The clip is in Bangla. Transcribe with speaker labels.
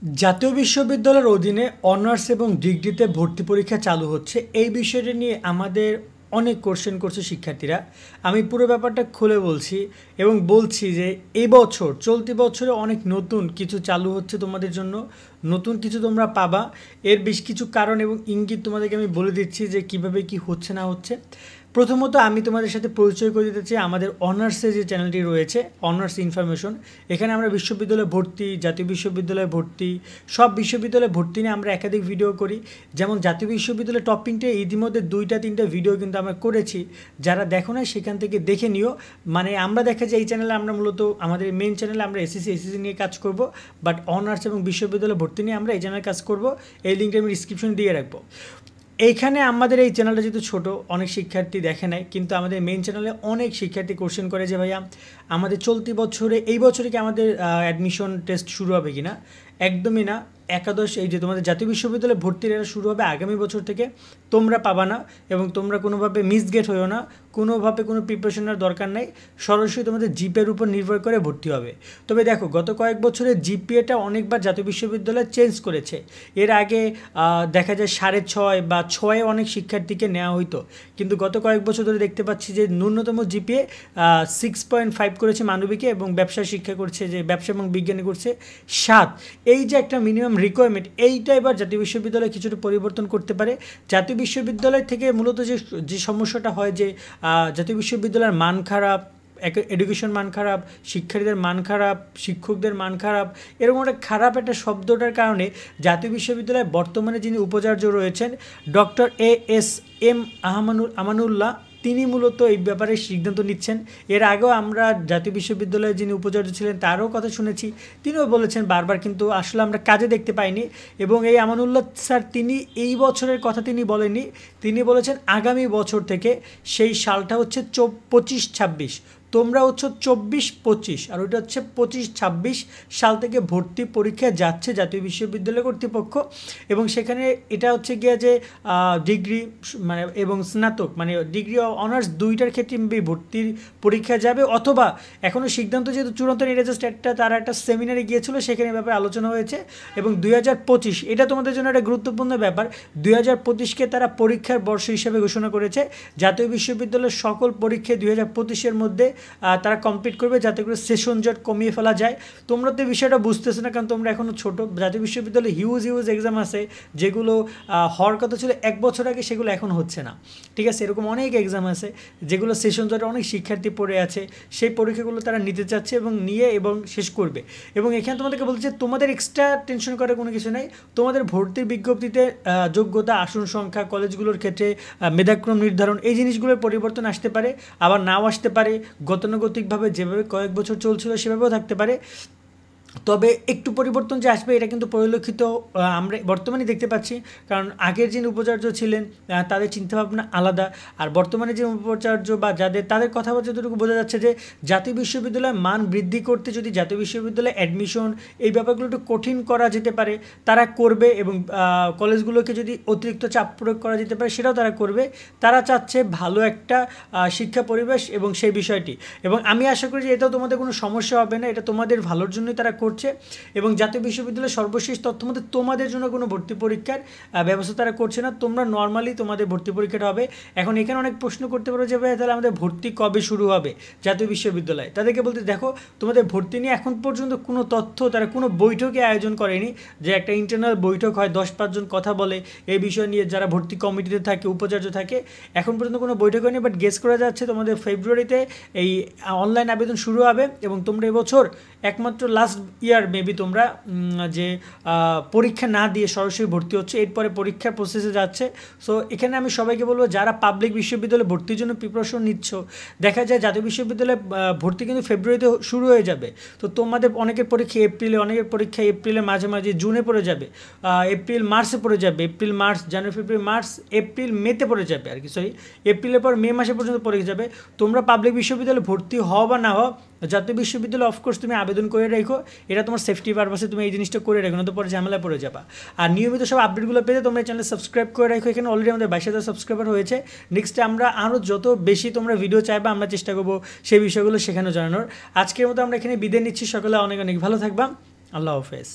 Speaker 1: জাতীয় বিশ্ববিদ্যালয়ের অধীনে অনার্স এবং ডিগ্রিতে ভর্তি পরীক্ষা চালু হচ্ছে। এই বিষয়টা নিয়ে আমাদের অনেক কোশ্চেন করছে শিক্ষার্থীরা। আমি পুরো ব্যাপারটা খুলে বলছি এবং বলছি যে এই বছর চলতি বছরে অনেক নতুন কিছু চালু হচ্ছে তোমাদের জন্য, নতুন কিছু তোমরা পাবা। এর বেশ কিছু কারণ এবং ইঙ্গিত তোমাদেরকে আমি বলে দিচ্ছি যে কিভাবে কি হচ্ছে না হচ্ছে। প্রথমত আমি তোমাদের সাথে পরিচয় করে দিতে চাই আমাদের অনার্সের যে চ্যানেলটি রয়েছে, অনার্স ইনফরমেশন। এখানে আমরা বিশ্ববিদ্যালয়ে ভর্তি, জাতীয় বিশ্ববিদ্যালয়ে ভর্তি, সব বিশ্ববিদ্যালয়ে ভর্তি নিয়ে আমরা একাধিক ভিডিও করি। যেমন জাতীয় বিশ্ববিদ্যালয়ের টপিংটা ইতিমধ্যে 2-3টা ভিডিও কিন্তু আমরা করেছি। যারা দেখো না সেখান থেকে দেখে নিও। মানে আমরা দেখা যায় এই চ্যানেলে আমরা মূলত আমাদের মেইন চ্যানেলে আমরা এসএসসি নিয়ে কাজ করব, বাট অনার্স এবং বিশ্ববিদ্যালয়ে ভর্তি নিয়ে আমরা এই চ্যানেলে কাজ করব। এই লিঙ্কটা আমি ডিসক্রিপশনে দিয়ে রাখবো। এইখানে আমাদের এই চ্যানেলটা যেহেতু ছোটো, অনেক শিক্ষার্থী দেখে নেয়, কিন্তু আমাদের মেইন চ্যানেলে অনেক শিক্ষার্থী কোশ্চেন করে যে ভাইয়া আমাদের চলতি বছরে, এই বছরে কি আমাদের অ্যাডমিশন টেস্ট শুরু হবে কি না। একদমই না। একাদশ এই যে তোমাদের জাতীয় বিশ্ববিদ্যালয়ে ভর্তির এটা শুরু হবে আগামী বছর থেকে। তোমরা পাবা না এবং তোমরা কোনোভাবে মিসগেট হয়েও না, কোনোভাবে কোনো প্রিপারেশনের দরকার নেই। সরাসরি তোমাদের জিপিএর উপর নির্ভর করে ভর্তি হবে। তবে দেখো গত কয়েক বছরে জিপিএটা অনেকবার জাতীয় বিশ্ববিদ্যালয় চেঞ্জ করেছে। এর আগে দেখা যায় 6.5 বা 6 অনেক শিক্ষার্থীকে নেওয়া হইতো, কিন্তু গত কয়েক বছর ধরে দেখতে পাচ্ছি যে ন্যূনতম জিপিএ 6.5 করেছে মানবিকে, এবং ব্যবসা শিক্ষা করছে, যে ব্যবসা এবং বিজ্ঞানে করছে 7। এই যে একটা মিনিমাম রিকোয়ারমেন্ট, এইটা এবার জাতীয় বিশ্ববিদ্যালয় কিছুটা পরিবর্তন করতে পারে। জাতীয় বিশ্ববিদ্যালয় থেকে মূলত যে সমস্যাটা হয় যে জাতীয় বিশ্ববিদ্যালয়ের মান খারাপ, এডুকেশন মান খারাপ, শিক্ষার্থীদের মান খারাপ, শিক্ষকদের মান খারাপ, এরকম একটা খারাপ একটা শব্দটার কারণে জাতীয় বিশ্ববিদ্যালয়ে বর্তমানে যিনি উপাচার্য রয়েছেন ডক্টর ASM আমানুল্লাহ, তিনি মূলত এই ব্যাপারে সিদ্ধান্ত নিচ্ছেন। এর আগেও আমরা জাতীয় বিশ্ববিদ্যালয়ে যিনি উপাচার্য ছিলেন তারও কথা শুনেছি, তিনিও বলেছেন বারবার, কিন্তু আসলে আমরা কাজে দেখতে পাইনি। এবং এই আমানুল্লাহ স্যার তিনি এই বছরের কথা তিনি বলেননি, তিনি বলেছেন আগামী বছর থেকে। সেই সালটা হচ্ছে 25-26, তোমরা হচ্ছে 24-25, আর ওইটা হচ্ছে 25-26 সাল থেকে ভর্তি পরীক্ষা যাচ্ছে জাতীয় বিশ্ববিদ্যালয় কর্তৃপক্ষ। এবং সেখানে এটা হচ্ছে গিয়ে যে ডিগ্রি মানে এবং স্নাতক মানে ডিগ্রি অনার্স দুইটার ক্ষেত্রে ভর্তির পরীক্ষা যাবে, অথবা এখনও সিদ্ধান্ত যেহেতু চূড়ান্ত নেই, জাস্ট তারা একটা সেমিনারে গিয়েছিল, সেখানে ব্যাপারে আলোচনা হয়েছে। এবং 2025 এটা তোমাদের জন্য একটা গুরুত্বপূর্ণ ব্যাপার, 2025কে তারা পরীক্ষার বর্ষ হিসেবে ঘোষণা করেছে। জাতীয় বিশ্ববিদ্যালয়ের সকল পরীক্ষায় 2025-এর মধ্যে তারা কমপ্লিট করবে, যাতে করে সেশন জট কমিয়ে ফেলা যায়। তোমরা তো বিষয়টা বুঝতেছো না, কারণ তোমরা এখনও ছোটো। জাতীয় বিশ্ববিদ্যালয়ে হিউজ এক্সাম আছে, যেগুলো হওয়ার কথা ছিল 1 বছর আগে, সেগুলো এখন হচ্ছে না। ঠিক আছে, এরকম অনেক এক্সাম আছে যেগুলো সেশন জটে অনেক শিক্ষার্থী পড়ে আছে, সেই পরীক্ষাগুলো তারা নিতে চাচ্ছে এবং নিয়ে এবং শেষ করবে। এবং এখানে তোমাদেরকে বলছে তোমাদের এক্সট্রা টেনশন করার কোনো কিছু নেই। তোমাদের ভর্তির বিজ্ঞপ্তিতে যোগ্যতা, আসন সংখ্যা, কলেজগুলোর ক্ষেত্রে মেধাক্রম নির্ধারণ, এই জিনিসগুলোর পরিবর্তন আসতে পারে, আবার নাও আসতে পারে। গতানুগতিকভাবে যেভাবে কয়েক বছর চলছিল সেভাবেও থাকতে পারে। তবে একটু পরিবর্তন যে আসবে এটা কিন্তু পরিলক্ষিত আমরা বর্তমানে দেখতে পাচ্ছি, কারণ আগের যিনি উপাচার্য ছিলেন তাদের চিন্তাভাবনা আলাদা, আর বর্তমানে যে উপাচার্য বা তাদের কথাবার্তা যতটুকু বোঝা যাচ্ছে যে জাতীয় বিশ্ববিদ্যালয়ের মান বৃদ্ধি করতে যদি জাতীয় বিশ্ববিদ্যালয়ে অ্যাডমিশন এই ব্যাপারগুলো একটু কঠিন করা যেতে পারে, তারা করবে। এবং কলেজগুলোকে যদি অতিরিক্ত চাপ প্রয়োগ করা যেতে পারে সেটাও তারা করবে। তারা চাচ্ছে ভালো একটা শিক্ষা পরিবেশ এবং সেই বিষয়টি, এবং আমি আশা করি যে এটাও তোমাদের কোনো সমস্যা হবে না, এটা তোমাদের ভালোর জন্যই তারা করছে। এবং জাতীয় বিশ্ববিদ্যালয়ের সর্বশেষ তথ্য মতে তোমাদের জন্য কোনো ভর্তি পরীক্ষার ব্যবস্থা তারা করছে না, তোমরা নর্মালি তোমাদের ভর্তি পরীক্ষাটা হবে। এখন এখানে অনেক প্রশ্ন করতে পারো যে ভাই তাহলে আমাদের ভর্তি কবে শুরু হবে জাতীয় বিশ্ববিদ্যালয়ে। তাদেরকে বলতে দেখো তোমাদের ভর্তি নিয়ে এখন পর্যন্ত কোনো তথ্য তারা কোনো বৈঠকে আয়োজন করেনি, যে একটা ইন্টারনাল বৈঠক হয় 10-5 জন কথা বলে এই বিষয় নিয়ে, যারা ভর্তি কমিটিতে থাকে, উপাচার্য থাকে। এখন পর্যন্ত কোনো বৈঠক হয়নি, বাট গেস করা যাচ্ছে তোমাদের ফেব্রুয়ারিতে এই অনলাইন আবেদন শুরু হবে। এবং তোমরা এবছর একমাত্র লাস্ট ইয়ার মেবি তোমরা যে পরীক্ষা না দিয়ে সরাসরি ভর্তি হচ্ছে, এরপরে পরীক্ষার প্রসেসে যাচ্ছে। সো এখানে আমি সবাইকে বলবো যারা পাবলিক বিশ্ববিদ্যালয়ে ভর্তির জন্য প্রিপারেশন নিচ্ছ, দেখা যায় জাতীয় বিশ্ববিদ্যালয়ে ভর্তি কিন্তু ফেব্রুয়ারিতে শুরু হয়ে যাবে। তো তোমাদের অনেকের পরীক্ষা এপ্রিলে, অনেকের পরীক্ষা এপ্রিলের মাঝামাঝি, জুনে পড়ে যাবে, এপ্রিল মার্চে পড়ে যাবে, এপ্রিল মার্চ জানুয়ারি ফেব্রুয়ারি মার্চ এপ্রিল মেতে পড়ে যাবে আর কি, সরি এপ্রিলের পর মে মাসে পর্যন্ত পরীক্ষা যাবে। তোমরা পাবলিক বিশ্ববিদ্যালয়ে ভর্তি হও বা না হও, জাতীয় বিশ্ববিদ্যালয় অফকোর্স তুমি আবেদন করে রেখো, এটা তোমার সেফটি পারপাসে তুমি এই জিনিসটা করে রেখো, না তো পরে ঝামেলায় পড়ে যাবা। আর নিয়মিত সব আপডেটগুলো পেতে তোমরা এই চ্যানেল সাবস্ক্রাইব করে রাখো। এখানে অলরেডি আমাদের 22,000 সাবস্ক্রাইবার হয়েছে। নেক্সটে আমরা আরও যত বেশি তোমরা ভিডিও চাইবা আমরা চেষ্টা করবো সেই বিষয়গুলো সেখানে জানানোর। আজকের মতো আমরা এখানে বিদায় নিচ্ছি, সকলে অনেক অনেক ভালো থাকবা। আল্লাহ হাফেজ।